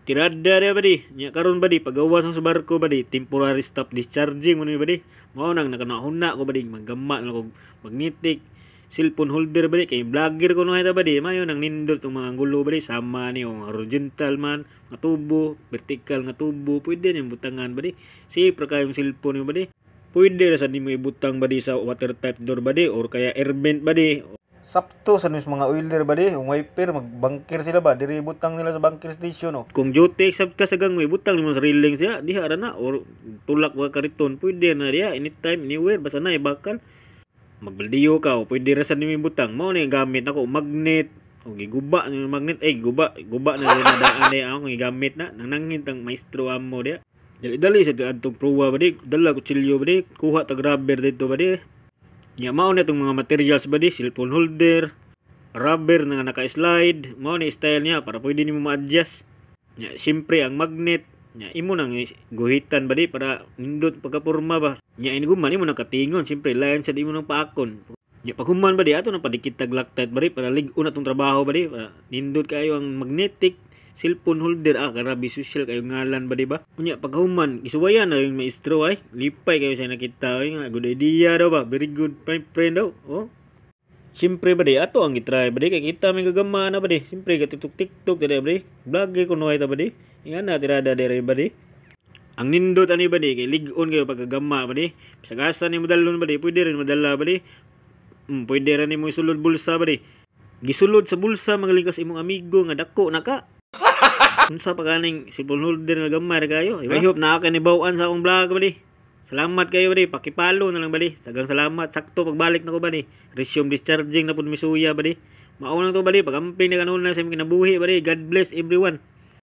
Tirada dia badi. Nya karon badi pagawas ang sa barko badi, temporary stop discharging mo ni badi. Mao nang nakanahuna ko badi maggama na ko magnetic cellphone holder badi kay vlogger ko no ita badi. Mayo nang nindot ang mga gulo badi sama ni ang horizontal man, nga tubo, vertical nga tubo, pwede ni butangan badi. Sipra kayong cellphone mo badi. Pwede ra sa nimo ibutang badi sa water type door badi or kaya air vent badi. Sapto sa mga oiler ba di, yung wiper, magbangkir sila ba, diri butang nila sa bunker station no. Kung duty except ka sa gangway, butang nimo sa railing siya, diha ra na, or tulak wa kariton, pwede na diha, anytime, anywhere, basta na ibakal. Magbaldiyo ka, o pwede ra sa nimo butang, mao na yung gamit ako, magnet, o giguba na yung magnet, guba na rin nadaan na ako, gigamit na, nanangin tang maestro amo diha. Dali-dali sa adtong pruwa ba di, dala kutsilyo ba di, kuha tag rubber dito ba di. Ya mao na itong mga materials ba di, cellphone holder, rubber na naka-slide, mao ni style niya para pwede nimo ma-adjust. Ya siyempre ang magnet, ya imo nang guhitan ba di para nindot pagkaporma ba. Ya ini guman imo nakatingon, siyempre lain sa imo nang paakon. Ya paghuman ba di ato na padikit tag Loctite ba di para lig-on atong trabaho ba di para nindot kayo ang magnetic cellphone holder karabi social kayo ngalan ba di ba? Kunya paghuman isuwayan na yung maestro ay lipay kayo sa nakita ay nga good idea daw ba, very good my friend daw. Oh. Siyempre ba di ato ang gitry ba di kay kita may gagamana ba di. Siyempre TikTok dali ba di. Vlogger kuno ay ta ba di. Ingan na tirada dere ba di. Ang nindot ani ba di kay lig-on kayo pagkagama ba di. Pisagasan ni modalon ba di, pwede rin madala ba di. Pwede rin mo isulod bulsa ba di. Gisulod sa bulsa mangalingkas imong amigo nga dako na ka. Unsa pa kaning cellphone holder nga gamay kayo. I hope na nakakanibawan sa akong vlog ba di. Salamat kayo ba di. Pakipalo na lang ba di. Tagang salamat. Sakto pagbalik na ko ba di. Resume discharging na pud misuya ba di. Mauna to ba di. Pagamping na kanuna sa imong kinabuhi ba di. God bless everyone.